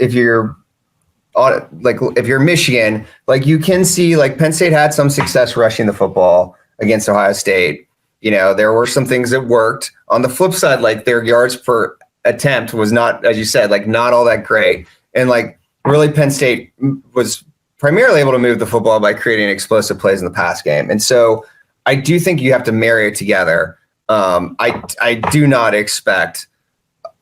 Michigan, like you can see like Penn State had some success rushing the football against Ohio State. There were some things that worked. On the flip side, like their yards per attempt was not, as you said, like not all that great. And like really Penn State was primarily able to move the football by creating explosive plays in the pass game. And so I do think you have to marry it together. I do not expect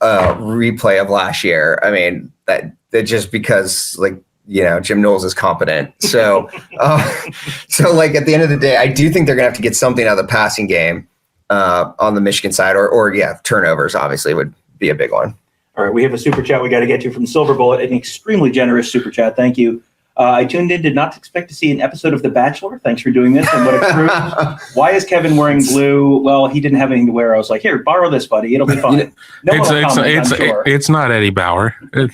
a replay of last year. I mean, that just because like, Jim Knowles is competent. So, so like at the end of the day, I do think they're gonna have to get something out of the passing game on the Michigan side, or turnovers obviously would be a big one. All right, we have a super chat we got to get to from Silver Bullet, an extremely generous super chat. Thank you. I tuned in, did not expect to see an episode of The Bachelor. Thanks for doing this. And what a crew. Why is Kevin wearing blue? Well, he didn't have anything to wear. I was like, here, borrow this, buddy. It'll be fine. It's not Eddie Bauer. I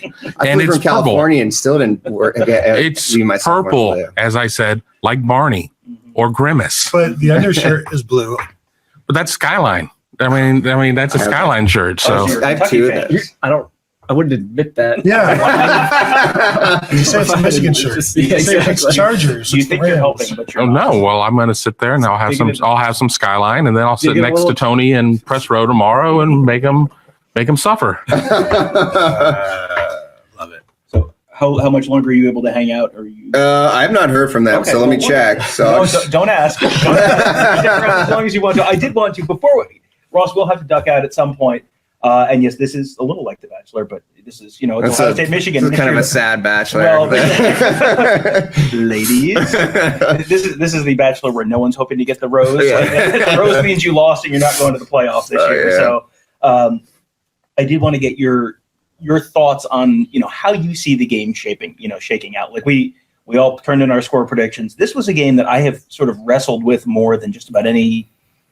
flew from California and still didn't work. It's purple, as I said, like Barney or Grimace. But the undershirt is blue. But that's Skyline. I mean, that's a Skyline shirt. So I have two of those. I wouldn't admit that. Yeah. You said it's a Michigan shirt. It's Chargers. You think you're helping, but you're not. No. Well, I'm going to sit there and I'll have some Skyline, and then I'll sit next to Tony and press row tomorrow and make them suffer. Love it. So how much longer are you able to hang out? Are you? I have not heard from them, okay, so let me check. So don't ask. As long as you want to. I did want to before Ross will have to duck out at some point. And yes, this is a little like The Bachelor, but this is, it's Ohio State, Michigan. This is kind of a sad Bachelor. Well, ladies, this is The Bachelor where no one's hoping to get the rose. Yeah. Like, the rose means you lost and you're not going to the playoffs this year. Yeah. So I did want to get your thoughts on, how you see the game shaking out. Like we all turned in our score predictions. This was a game that I have sort of wrestled with more than just about any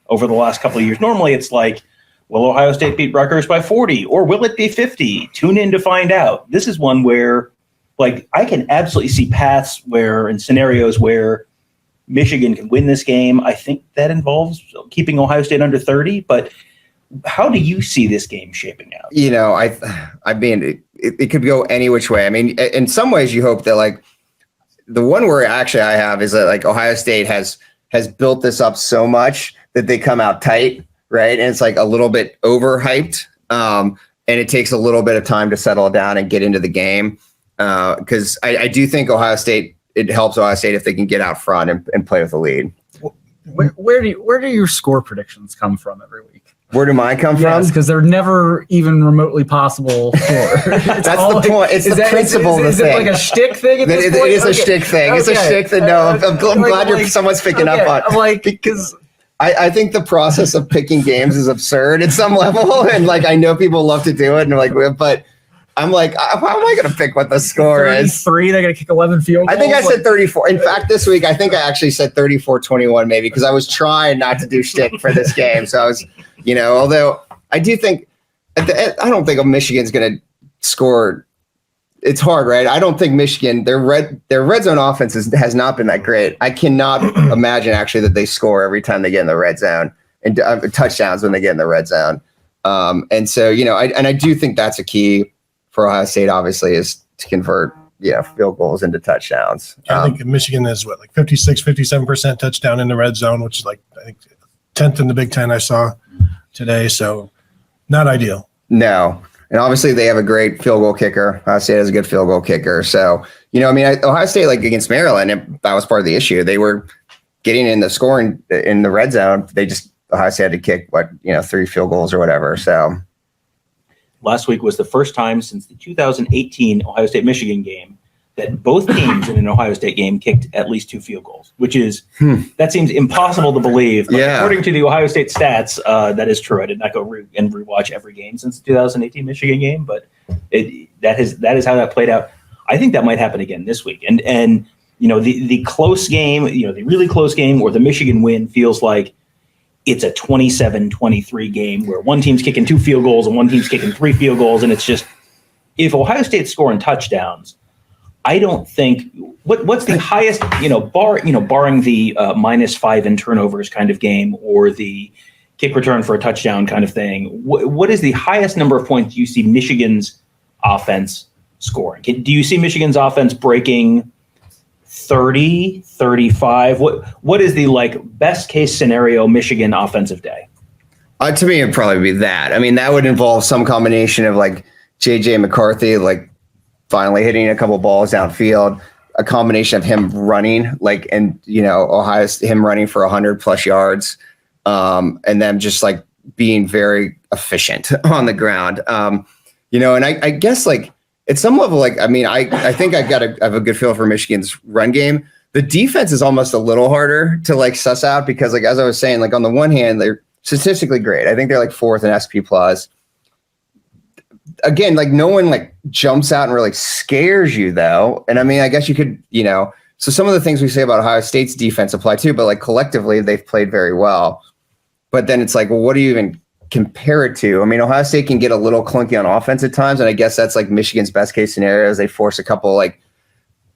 over the last couple of years. Normally it's like, will Ohio State beat Rutgers by 40 or will it be 50? Tune in to find out. This is one where, like, I can absolutely see paths and scenarios where Michigan can win this game. I think that involves keeping Ohio State under 30, but how do you see this game shaping out? I mean, it could go any which way. I mean, in some ways you hope that, like, the one worry actually I have is that, like, Ohio State has built this up so much that they come out tight, right? And it's like a little bit overhyped. And it takes a little bit of time to settle down and get into the game. Because I do think it helps Ohio State if they can get out front and play with the lead. Where do your score predictions come from every week? Where do mine come from? Because they're never even remotely possible. That's the point. It's the principle of the thing. Is it like a shtick thing at this point? It is a shtick thing. It's a shtick that, I'm glad someone's picking up on. I'm like, because I think the process of picking games is absurd at some level. And, like, I know people love to do it. And, like, but I'm like, how am I going to pick what the score is? 33, they're going to kick 11 field goals. I think I said 34. In fact, this week, I think I actually said 34-21 maybe, because I was trying not to do shtick for this game. So I was, although I do think, I don't think Michigan's going to score. It's hard, right? I don't think Michigan, their red zone offense has not been that great. I cannot imagine actually that they score every time they get in the red zone and touchdowns when they get in the red zone. And so, I do think that's a key for Ohio State, obviously, is to convert, field goals into touchdowns. I think Michigan is 57% touchdown in the red zone, which is, like, I think 10th in the Big Ten I saw today. So not ideal. No. And obviously they have a great field goal kicker. Ohio State has a good field goal kicker. So, Ohio State, like against Maryland, that was part of the issue. They were getting in the scoring in the red zone. Ohio State had to kick 3 field goals or whatever. So last week was the first time since the 2018 Ohio State-Michigan game that both teams in an Ohio State game kicked at least 2 field goals, which is, that seems impossible to believe. But according to the Ohio State stats, that is true. I did not go and rewatch every game since the 2018 Michigan game, but that is how that played out. I think that might happen again this week. And the close game, the really close game or the Michigan win feels like it's a 27-23 game where one team's kicking 2 field goals and one team's kicking 3 field goals. And it's just, if Ohio State's scoring touchdowns, I don't think what's the highest, barring the -5 in turnovers kind of game or the kick return for a touchdown kind of thing. What is the highest number of points you see Michigan's offense scoring? Do you see Michigan's offense breaking 30, 35? What is the best case scenario Michigan offensive day? To me, it'd probably be that. I mean, that would involve some combination of JJ McCarthy, finally hitting a couple balls downfield, a combination of him running, him running for 100+ yards, and them just being very efficient on the ground. And I guess at some level, I think I have a good feel for Michigan's run game. The defense is almost a little harder to suss out because as I was saying, on the one hand, they're statistically great. I think they're 4th in SP plus. Again, no one jumps out and really scares you though. And I mean, I guess you could, so some of the things we say about Ohio State's defense apply too, but collectively they've played very well. But then it's well, what do you even compare it to? I mean, Ohio State can get a little clunky on offense at times. And I guess that's Michigan's best case scenarios. They force a couple, I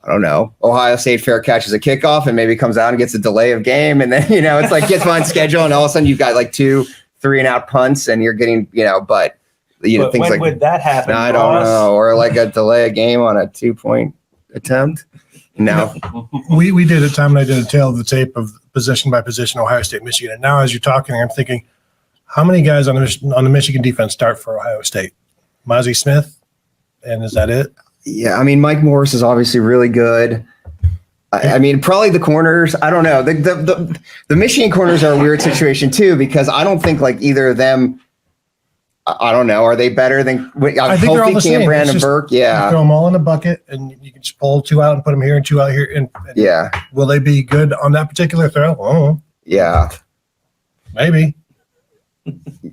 don't know, Ohio State fair catches a kickoff and maybe comes out and gets a delay of game. And then, it's gets on schedule and all of a sudden you've got 2 3-and-out punts and you're getting, but things when would that happen? I don't know. Or a delay a game on a 2-point attempt. No. We did it, Tom and I did a tail of the tape of position by position, Ohio State, Michigan. And now as you're talking, I'm thinking, how many guys on the Michigan defense start for Ohio State? Mozzie Smith? And is that it? Yeah, I mean, Mike Morris is obviously really good. I mean, probably the corners. I don't know. The Michigan corners are a weird situation too, because I don't think either of them I don't know. Are they better than I think they're all the same. Brand and Burke? Yeah. You throw them all in a bucket, and you can just pull 2 out and put them here and 2 out here. And yeah. Will they be good on that particular throw? Oh, yeah. Maybe.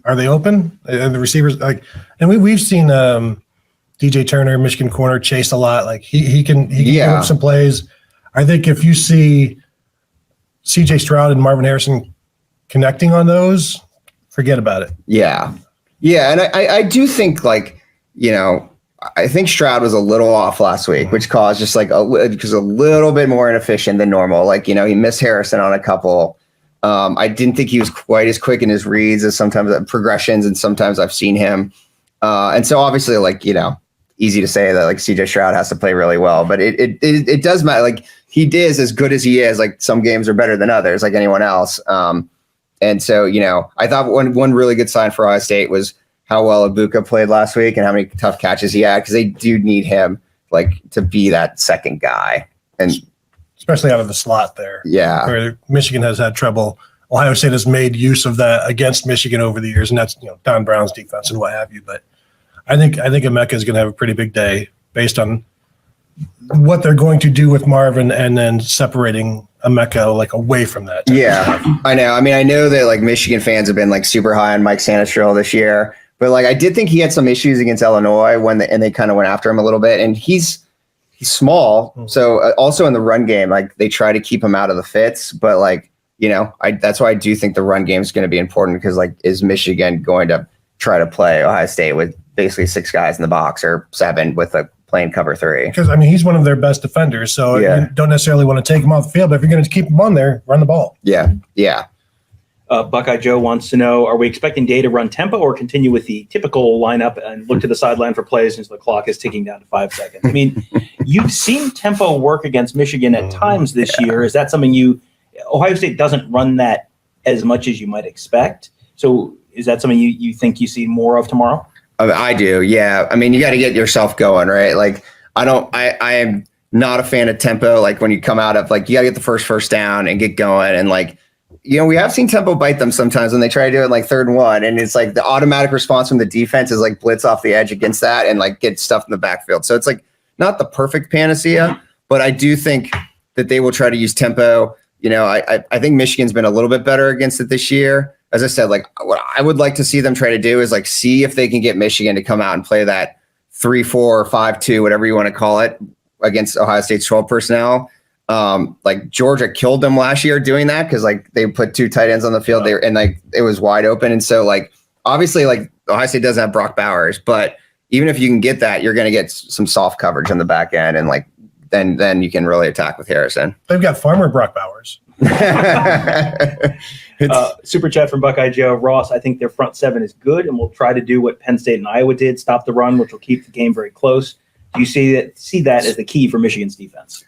Are they open? And the receivers and we've seen DJ Turner, Michigan corner, chase a lot. Like he can give up some plays. I think if you see CJ Stroud and Marvin Harrison connecting on those, forget about it. Yeah. Yeah. And I do think I think Stroud was a little off last week, which caused just because a little bit more inefficient than normal. He missed Harrison on a couple. I didn't think he was quite as quick in his reads as sometimes progressions, and sometimes I've seen him. And so obviously, easy to say that CJ Stroud has to play really well, but it does matter. He is as good as he is. Some games are better than others, like anyone else. And so, I thought one really good sign for Ohio State was how well Ibuka played last week and how many tough catches he had, because they do need him to be that second guy. And especially out of the slot there. Yeah. Where Michigan has had trouble. Ohio State has made use of that against Michigan over the years, and that's Don Brown's defense and what have you. But I think Emeka is going to have a pretty big day based on what they're going to do with Marvin and then separating Emeka away from that. Yeah, I know. I mean, I know that Michigan fans have been super high on Mike Sanastrell this year, but I did think he had some issues against Illinois and they kind of went after him a little bit, and he's small. So also in the run game, they try to keep him out of the fits, but that's why I do think the run game is going to be important, because is Michigan going to try to play Ohio State with basically 6 guys in the box or 7 with a plain cover 3? Because he's one of their best defenders, so you don't necessarily want to take him off the field, but if you're going to keep him on there, run the ball. Yeah. Buckeye Joe wants to know, are we expecting Day to run tempo or continue with the typical lineup and look to the sideline for plays since the clock is ticking down to 5 seconds? I mean, you've seen tempo work against Michigan at times this year. Is that something Ohio State doesn't run that as much as you might expect? So is that something you think you see more of tomorrow? I do. Yeah. I mean, you got to get yourself going, right? I am not a fan of tempo. When you come out of you got to get the first down and get going. And we have seen tempo bite them sometimes when they try to do it 3rd and 1. And it's the automatic response from the defense is blitz off the edge against that and get stuff in the backfield. So it's not the perfect panacea, but I do think that they will try to use tempo. I think Michigan's been a little bit better against it this year. As I said, what I would like to see them try to do is see if they can get Michigan to come out and play that 3-4 or 5-2, whatever you want to call it, against Ohio State's 12 personnel. Georgia killed them last year doing that, because they put 2 tight ends on the field there and it was wide open. And so obviously Ohio State doesn't have Brock Bowers, but even if you can get that, you're going to get some soft coverage on the back end, and then you can really attack with Harrison. They've got Farmer Brock Bowers. Super chat from Buckeye Joe. Ross, I think their front 7 is good, and we'll try to do what Penn State and Iowa did, stop the run, which will keep the game very close. Do you see that as the key for Michigan's defense?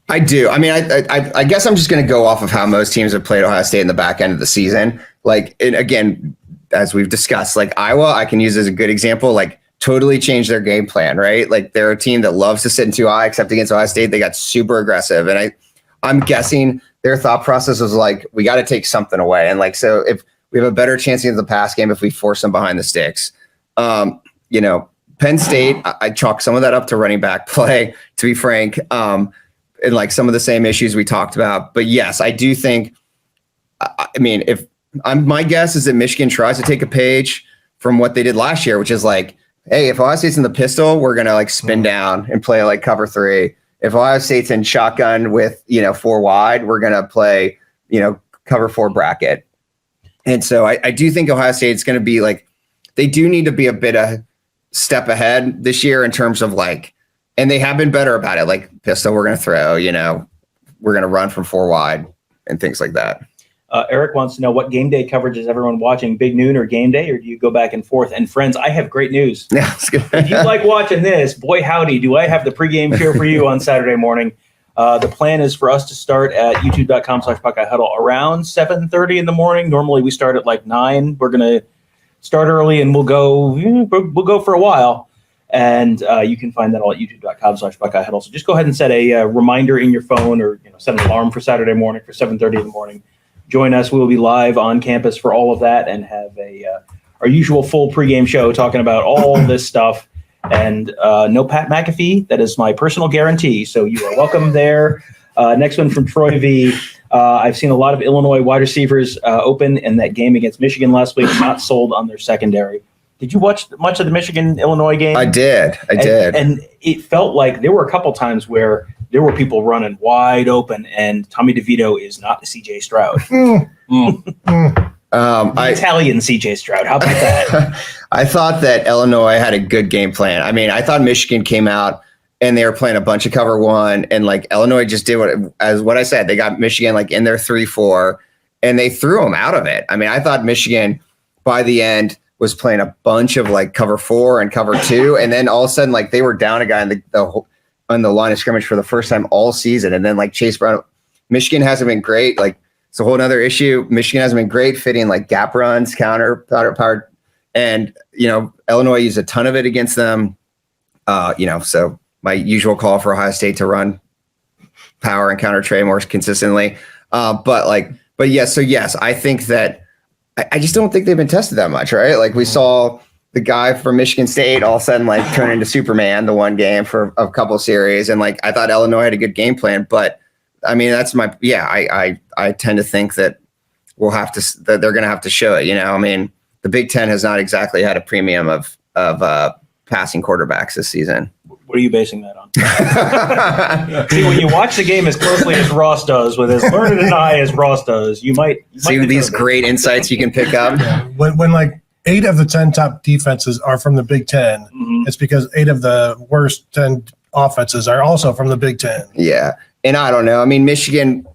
I do. I mean, I guess I'm just going to go off of how most teams have played Ohio State in the back end of the season. And again, as we've discussed, Iowa, I can use as a good example, totally changed their game plan, right? They're a team that loves to sit in 2 high, except against Ohio State, they got super aggressive. And I'm guessing their thought process was we got to take something away. And so if we have a better chance against the pass game if we force them behind the sticks. Penn State, I chalk some of that up to running back play, to be frank. And some of the same issues we talked about. But yes, I do think, my guess is that Michigan tries to take a page from what they did last year, which is hey, if Ohio State's in the pistol, we're going to spin down and play cover 3. If Ohio State's in shotgun with, 4 wide, we're going to play, cover 4 bracket. And so I do think Ohio State's going to be they do need to be a bit a step ahead this year in terms of and they have been better about it. Pistol, we're going to throw, we're going to run from 4 wide and things like that. Eric wants to know, what game day coverage is everyone watching, Big Noon or Game Day, or do you go back and forth? And friends, I have great news. Yeah, that's good. If you like watching this, boy howdy, do I have the pregame show for you on Saturday morning. The plan is for us to start at youtube.com/BuckeyeHuddle around 7:30 in the morning. Normally we start at 9. We're going to start early and we'll go for a while. And you can find that all at youtube.com/BuckeyeHuddle. So just go ahead and set a reminder in your phone, or set an alarm for Saturday morning for 7:30 in the morning. Join us. We will be live on campus for all of that and have a our usual full pregame show talking about all this stuff. And no Pat McAfee. That is my personal guarantee. So you are welcome there. Next one from Troy V. I've seen a lot of Illinois wide receivers open in that game against Michigan last week, not sold on their secondary. Did you watch much of the Michigan-Illinois game? I did. And it felt like there were a couple times where there were people running wide open, and Tommy DeVito is not C.J. Stroud. Italian C.J. Stroud. How about that? I thought that Illinois had a good game plan. I mean, I thought Michigan came out and they were playing a bunch of cover one, and like Illinois just did what I said. They got Michigan like in their 3-4, and they threw them out of it. I mean, I thought Michigan by the end was playing a bunch of like cover 4 and cover 2, and then all of a sudden like they were down a guy on the line of scrimmage for the first time all season, and then like Chase Brown. Michigan hasn't been great. Like it's a whole other issue. Michigan hasn't been great fitting like gap runs, counter power, and Illinois used a ton of it against them. So my usual call for Ohio State to run power and counter trade more consistently. But yes, I think that. I just don't think they've been tested that much, right? Like we saw the guy from Michigan State all of a sudden like turn into Superman the one game for a couple of series, and like I thought Illinois had a good game plan, but I mean I tend to think that that they're going to have to show it. I mean the Big Ten has not exactly had a premium of passing quarterbacks this season. What are you basing that on? See, when you watch the game as closely as Ross does, with as learned an eye as Ross does, you might see these great insights you can pick up. When like 8 of the 10 top defenses are from the Big Ten, it's because 8 of the worst 10 offenses are also from the Big Ten. Yeah, and I don't know. I mean, Michigan,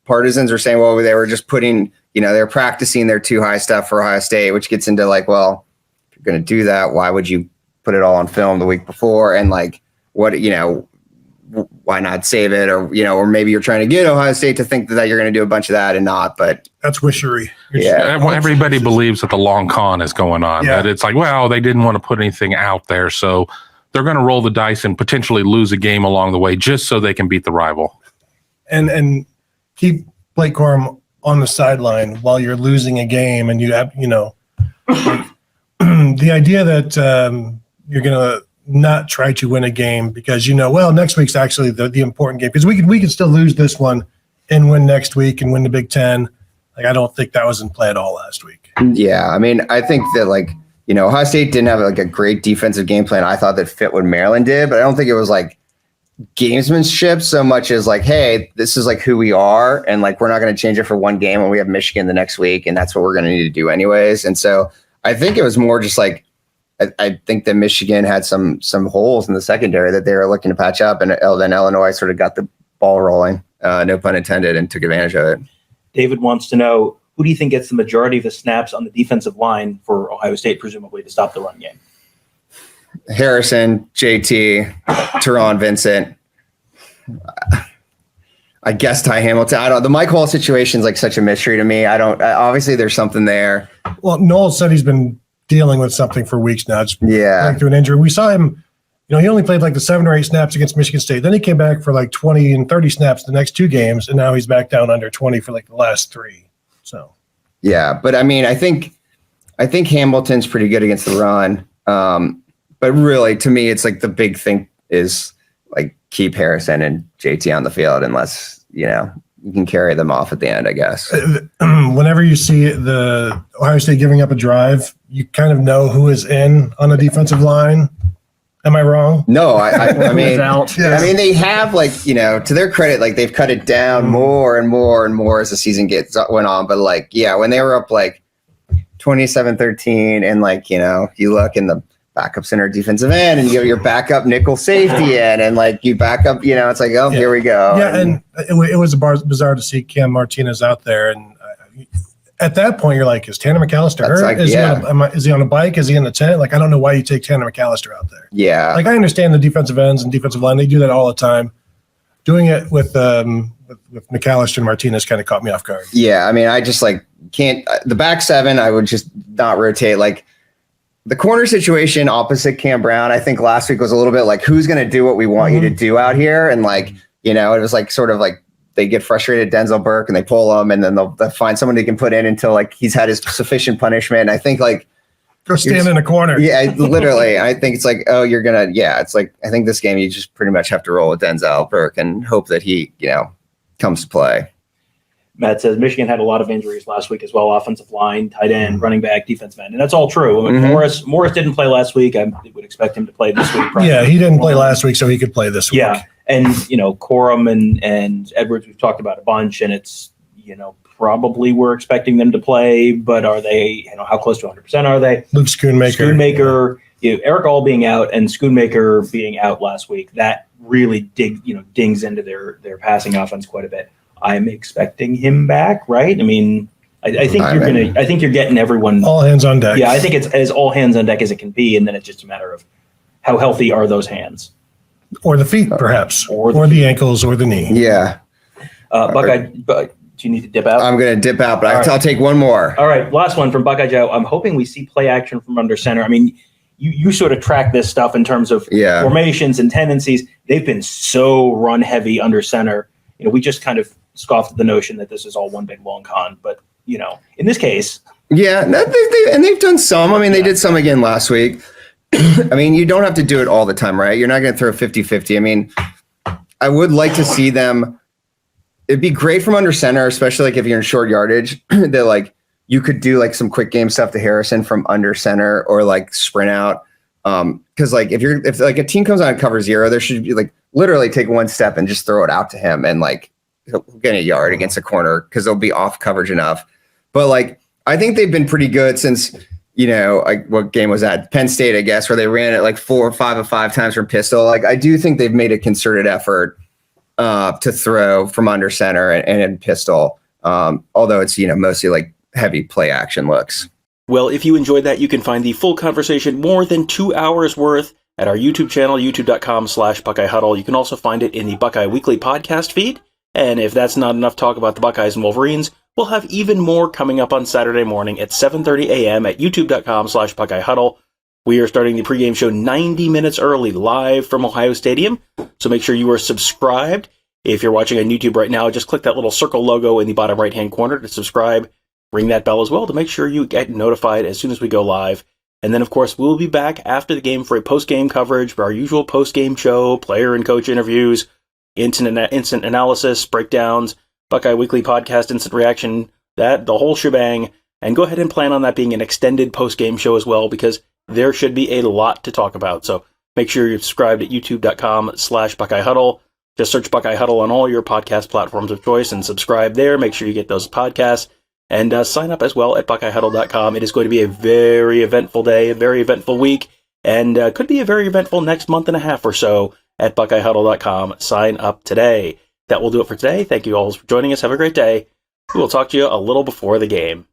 partisans are saying, well, they were just putting, they're practicing their too high stuff for Ohio State, which gets into like, well, if you're going to do that, why would you put it all on film the week before? And like, what, why not save it? Or maybe you're trying to get Ohio State to think that you're going to do a bunch of that and not, but that's wishery. Yeah. Everybody believes that the long con is going on, that it's like, well, they didn't want to put anything out there. So they're going to roll the dice and potentially lose a game along the way just so they can beat the rival. And keep Blake Corum on the sideline while you're losing a game. And you have, the idea that you're going to not try to win a game because next week's actually the important game, because we can still lose this one and win next week and win the Big Ten. Like I don't think that was in play at all last week. Yeah, I mean, I think that Ohio State didn't have like a great defensive game plan. I thought that fit what Maryland did, but I don't think it was like gamesmanship so much as like, hey, this is like who we are, and like we're not going to change it for one game when we have Michigan the next week, and that's what we're going to need to do anyways. And so I think it was more just like, I think that Michigan had some holes in the secondary that they were looking to patch up, and then Illinois sort of got the ball rolling, no pun intended, and took advantage of it. David wants to know, who do you think gets the majority of the snaps on the defensive line for Ohio State, presumably to stop the run game? Harrison, JT, Teron Vincent. I guess Ty Hamilton. The Mike Hall situation is like such a mystery to me. Obviously there's something there. Well, Noel said he's been dealing with something for weeks now. Just going through an injury. We saw him, he only played like the 7 or 8 snaps against Michigan State. Then he came back for like 20 and 30 snaps the next 2 games, and now he's back down under 20 for like the last 3. So, yeah, but I mean, I think Hamilton's pretty good against the run. But really, to me, it's like the big thing is like keep Harrison and JT on the field, unless you can carry them off at the end, I guess. Whenever you see the Ohio State giving up a drive, you kind of know who is in on the defensive line. Am I wrong? No, I mean, I mean, they have to their credit, like they've cut it down more and more and more as the season went on. But when they were up 27-13 and you look in the backup center defensive end and you have your backup nickel safety in and you back up, it's like, here we go. Yeah. And it was bizarre to see Cam Martinez out there. And at that point, you're like, is Tanner McAllister hurt? Is he on a bike? Is he in the tent? I don't know why you take Tanner McAllister out there. Yeah. I understand the defensive ends and defensive line. They do that all the time. Doing it with McAllister and Martinez kind of caught me off guard. Yeah. I mean, I just can't – the back 7, I would just not rotate. The corner situation opposite Cam Brown, I think last week was a little bit who's going to do what we want you to do out here? And it was sort of they get frustrated at Denzel Burke and they pull him, and then they'll find someone they can put in until like he's had his sufficient punishment. I think like Go stand in a corner. yeah, literally. I think it's like, oh, you're gonna it's like I think this game you just pretty much have to roll with Denzel Burke and hope that he comes to play. Matt says Michigan had a lot of injuries last week as well. Offensive line, tight end, running back, defensive end. And that's all true. I mean, Morris didn't play last week. I would expect him to play this week. Probably. Yeah, he didn't play last week, so he could play this week. Yeah. And, Corum and Edwards, we've talked about a bunch, and it's, probably we're expecting them to play, but are they, how close to 100% are they? Luke Schoonmaker. Eric All being out and Schoonmaker being out last week, that really dings into their passing offense quite a bit. I'm expecting him back, right? I mean, I think I think you're getting everyone all hands on deck. Yeah, I think it's as all hands on deck as it can be, and then it's just a matter of how healthy are those hands, or the feet, perhaps, or the ankles, or the knee. Yeah. Buckeye, do you need to dip out? I'm going to dip out, but I'll take one more. All right, last one from Buckeye Joe. I'm hoping we see play action from under center. I mean, you sort of track this stuff in terms of formations and tendencies. They've been so run heavy under center. We just kind of scoffed at the notion that this is all one big long con, but in this case, they've done some. I mean, they did some again last week. I mean, you don't have to do it all the time, right? You're not going to throw 50-50. I mean, I would like to see them. It'd be great from under center, especially like if you're in short yardage, that like you could do like some quick game stuff to Harrison from under center or like sprint out. Because like if like a team comes on cover zero, there should be like literally take one step and just throw it out to him and like he'll get a yard against a corner because they'll be off coverage enough. But like I think they've been pretty good since like what game was that? Penn State, I guess, where they ran it like 4 or 5 of 5 times from pistol. Like I do think they've made a concerted effort to throw from under center and in pistol. Although it's mostly like heavy play action looks. Well, if you enjoyed that, you can find the full conversation, more than 2 hours worth, at our YouTube channel, youtube.com/BuckeyeHuddle. You can also find it in the Buckeye Weekly podcast feed. And if that's not enough talk about the Buckeyes and Wolverines, we'll have even more coming up on Saturday morning at 7:30 a.m. at youtube.com/BuckeyeHuddle. We are starting the pregame show 90 minutes early, live from Ohio Stadium. So make sure you are subscribed. If you're watching on YouTube right now, just click that little circle logo in the bottom right-hand corner to subscribe. Ring that bell as well to make sure you get notified as soon as we go live. And then, of course, we'll be back after the game for a post-game coverage for our usual post-game show, player and coach interviews, instant analysis, breakdowns, Buckeye Weekly podcast, instant reaction, the whole shebang. And go ahead and plan on that being an extended post-game show as well, because there should be a lot to talk about. So make sure you're subscribed at youtube.com/BuckeyeHuddle. Just search Buckeye Huddle on all your podcast platforms of choice and subscribe there. Make sure you get those podcasts. And sign up as well at BuckeyeHuddle.com. It is going to be a very eventful day, a very eventful week, and could be a very eventful next month and a half or so at BuckeyeHuddle.com. Sign up today. That will do it for today. Thank you all for joining us. Have a great day. We will talk to you a little before the game.